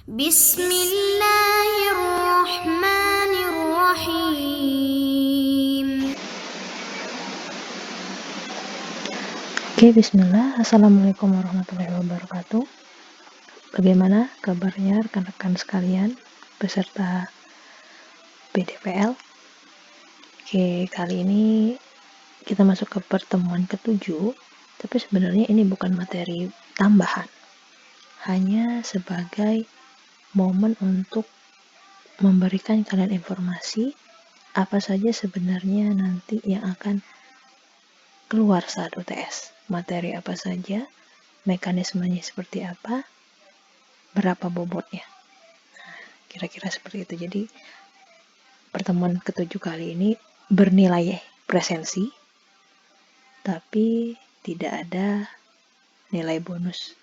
Bismillahirrahmanirrahim. Oke, bismillah. Assalamualaikum warahmatullahi wabarakatuh. Bagaimana kabarnya rekan-rekan sekalian beserta PDPL? Oke, kali ini kita masuk ke pertemuan ke-7, tapi sebenarnya ini bukan materi tambahan. Hanya sebagai momen untuk memberikan kalian informasi apa saja sebenarnya nanti yang akan keluar saat UTS. Materi apa saja, mekanismenya seperti apa, berapa bobotnya. Kira-kira seperti itu. Jadi pertemuan ke-7 kali ini bernilai presensi, tapi tidak ada nilai bonus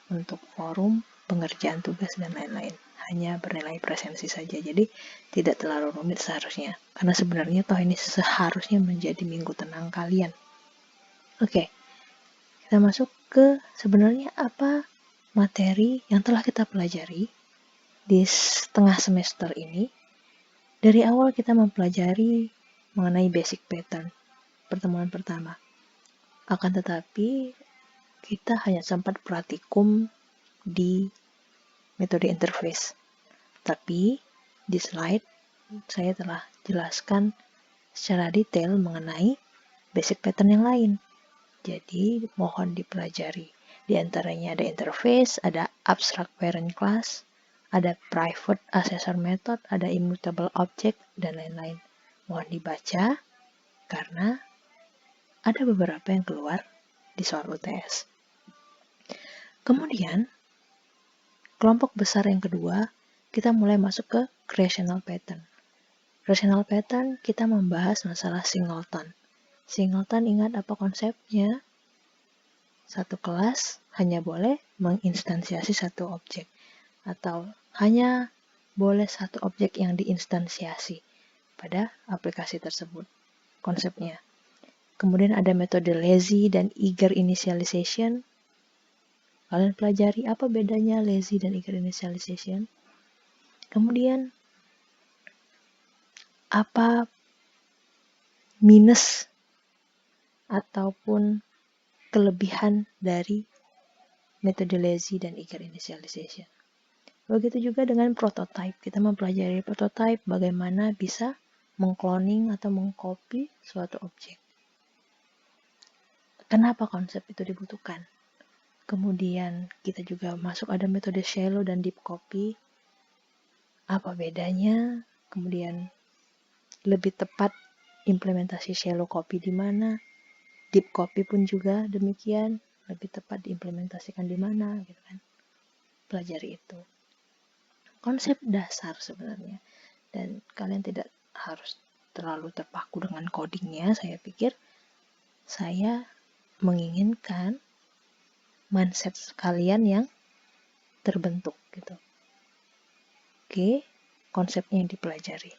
untuk forum, pengerjaan tugas, dan lain-lain. Hanya bernilai presensi saja. Jadi tidak terlalu rumit seharusnya. Karena sebenarnya toh ini seharusnya menjadi minggu tenang kalian. Oke, kita masuk ke sebenarnya apa materi yang telah kita pelajari di setengah semester ini. Dari awal kita mempelajari mengenai basic pattern, pertemuan pertama. Akan tetapi, kita hanya sempat praktikum di metode interface. Tapi, di slide, saya telah jelaskan secara detail mengenai basic pattern yang lain. Jadi, mohon dipelajari. Di antaranya ada interface, ada abstract parent class, ada private assessor method, ada immutable object, dan lain-lain. Mohon dibaca, karena ada beberapa yang keluar di soal UTS. Kemudian, kelompok besar yang kedua, kita mulai masuk ke creational pattern. Creational pattern, kita membahas masalah singleton. Singleton, ingat apa konsepnya? Satu kelas hanya boleh menginstansiasi satu objek, atau hanya boleh satu objek yang diinstansiasi pada aplikasi tersebut. Konsepnya. Kemudian ada metode lazy dan eager initialization. Kalian pelajari apa bedanya lazy dan eager initialization. Kemudian apa minus ataupun kelebihan dari metode lazy dan eager initialization. Begitu juga dengan prototype. Kita mempelajari prototype bagaimana bisa mengcloning atau mengcopy suatu objek. Kenapa konsep itu dibutuhkan? Kemudian kita juga masuk ada metode shallow dan deep copy. Apa bedanya? Kemudian lebih tepat implementasi shallow copy di mana? Deep copy pun juga demikian, lebih tepat diimplementasikan di mana, gitu kan? Pelajari itu. Konsep dasar sebenarnya. Dan kalian tidak harus terlalu terpaku dengan codingnya. Saya pikir saya menginginkan mindset kalian yang terbentuk gitu. Oke, konsepnya yang dipelajari.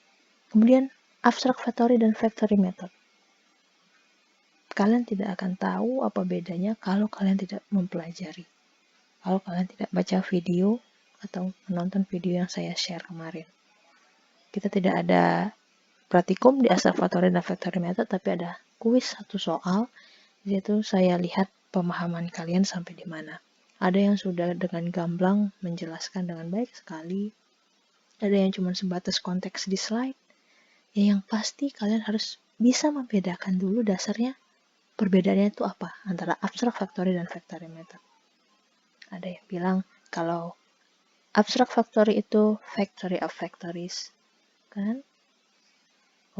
Kemudian abstract factory dan factory method. Kalian tidak akan tahu apa bedanya kalau kalian tidak mempelajari. Kalau kalian tidak baca video atau menonton video yang saya share kemarin. Kita tidak ada praktikum di abstract factory dan factory method, tapi ada kuis satu soal. Di situ saya lihat pemahaman kalian sampai di mana. Ada yang sudah dengan gamblang menjelaskan dengan baik sekali. Ada yang cuma sebatas konteks di slide. Ya, yang pasti kalian harus bisa membedakan dulu dasarnya perbedaannya itu apa antara abstract factory dan factory method. Ada yang bilang kalau abstract factory itu factory of factories, kan?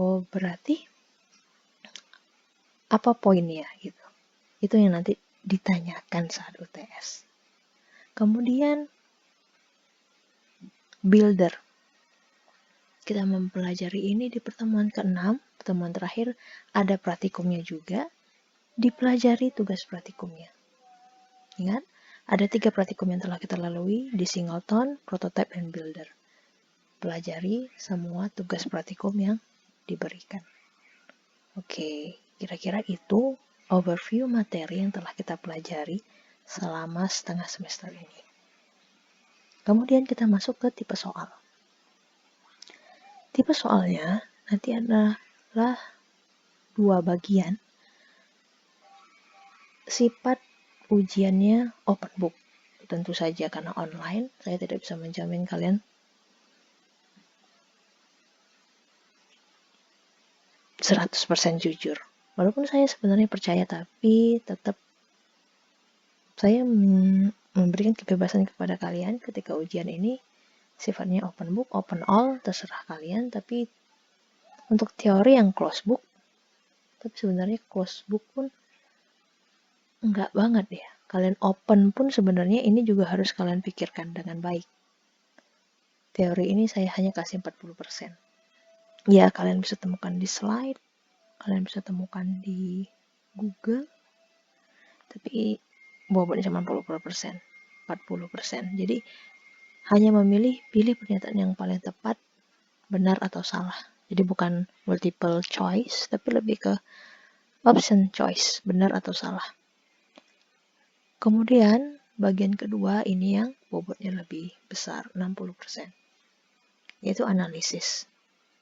Oh, berarti apa poinnya gitu? Itu yang nanti ditanyakan saat UTS. Kemudian builder. Kita mempelajari ini di pertemuan ke-6, pertemuan terakhir ada praktikumnya juga. Dipelajari tugas praktikumnya. Ingat, ada 3 praktikum yang telah kita lalui di singleton, prototype, dan builder. Pelajari semua tugas praktikum yang diberikan. Oke, kira-kira itu overview materi yang telah kita pelajari selama setengah semester ini. Kemudian kita masuk ke tipe soal. Tipe soalnya nanti adalah 2 bagian. Sifat ujiannya open book. Tentu saja karena online, saya tidak bisa menjamin kalian 100% jujur. Walaupun saya sebenarnya percaya, tapi tetap saya memberikan kebebasan kepada kalian ketika ujian ini sifatnya open book, open all, terserah kalian. Tapi untuk teori yang close book, tapi sebenarnya close book pun enggak banget ya. Kalian open pun sebenarnya ini juga harus kalian pikirkan dengan baik. Teori ini saya hanya kasih 40%. Ya, kalian bisa temukan di slide, kalian bisa temukan di Google, tapi bobotnya cuma 40%. Jadi hanya pilih pernyataan yang paling tepat, benar atau salah. Jadi bukan multiple choice, tapi lebih ke option choice, benar atau salah. Kemudian bagian kedua ini yang bobotnya lebih besar, 60%, yaitu analisis.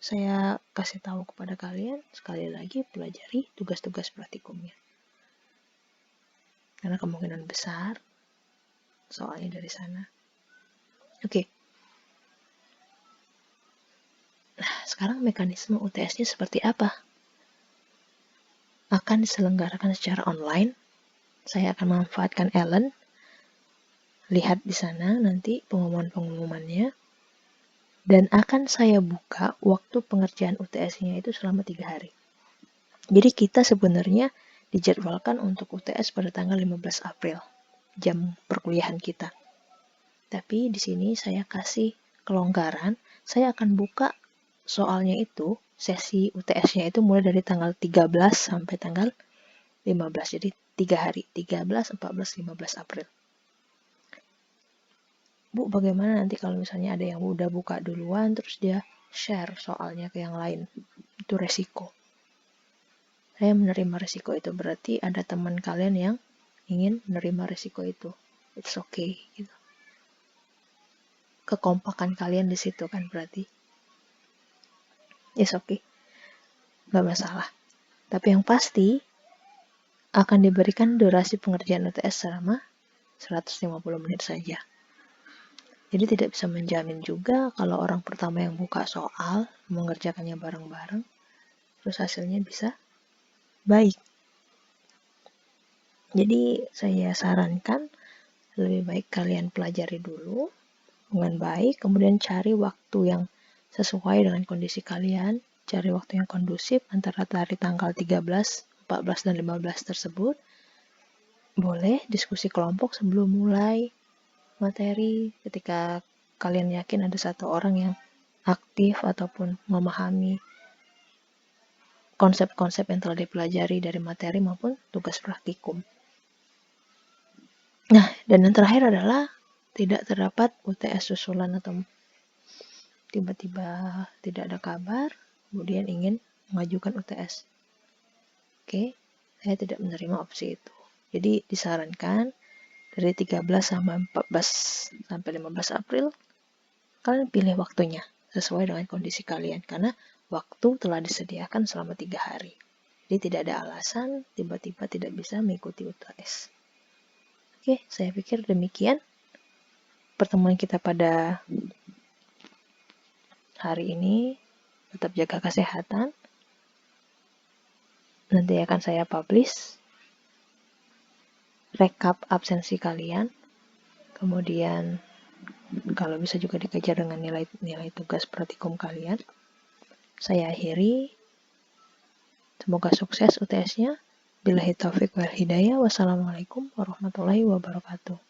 Saya kasih tahu kepada kalian, sekali lagi pelajari tugas-tugas praktikumnya. Karena kemungkinan besar soalnya dari sana. Oke. Nah, sekarang mekanisme UTS-nya seperti apa? Akan diselenggarakan secara online. Saya akan memanfaatkan Ellen. Lihat di sana nanti pengumuman-pengumumannya. Dan akan saya buka waktu pengerjaan UTS-nya itu selama 3 hari. Jadi kita sebenarnya dijadwalkan untuk UTS pada tanggal 15 April, jam perkuliahan kita. Tapi di sini saya kasih kelonggaran, saya akan buka soalnya itu, sesi UTS-nya itu mulai dari tanggal 13 sampai tanggal 15. Jadi 3 hari, 13, 14, 15 April. Bu, bagaimana nanti kalau misalnya ada yang udah buka duluan, terus dia share soalnya ke yang lain? Itu resiko. Saya menerima resiko itu, berarti ada teman kalian yang ingin menerima resiko itu. It's okay, gitu. Kekompakan kalian di situ kan berarti. It's okay. Gak masalah. Tapi yang pasti akan diberikan durasi pengerjaan UTS selama 150 menit saja. Jadi tidak bisa menjamin juga kalau orang pertama yang buka soal, mengerjakannya bareng-bareng, terus hasilnya bisa baik. Jadi saya sarankan lebih baik kalian pelajari dulu dengan baik, kemudian cari waktu yang sesuai dengan kondisi kalian, cari waktu yang kondusif antara dari tanggal 13, 14, dan 15 tersebut. Boleh diskusi kelompok sebelum mulai materi ketika kalian yakin ada satu orang yang aktif ataupun memahami konsep-konsep yang telah dipelajari dari materi maupun tugas praktikum. Nah, dan yang terakhir adalah tidak terdapat UTS susulan atau tiba-tiba tidak ada kabar, kemudian ingin mengajukan UTS. Oke, saya tidak menerima opsi itu. Jadi disarankan dari 13 sampai 14 sampai 15 April, kalian pilih waktunya sesuai dengan kondisi kalian, karena waktu telah disediakan selama 3 hari. Jadi tidak ada alasan tiba-tiba tidak bisa mengikuti UTS. Oke, saya pikir demikian pertemuan kita pada hari ini. Tetap jaga kesehatan. Nanti akan saya publish rekap absensi kalian. Kemudian kalau bisa juga dikejar dengan nilai tugas praktikum kalian. Saya akhiri. Semoga sukses UTS-nya. Billahi taufiq wal hidayah. Wassalamualaikum warahmatullahi wabarakatuh.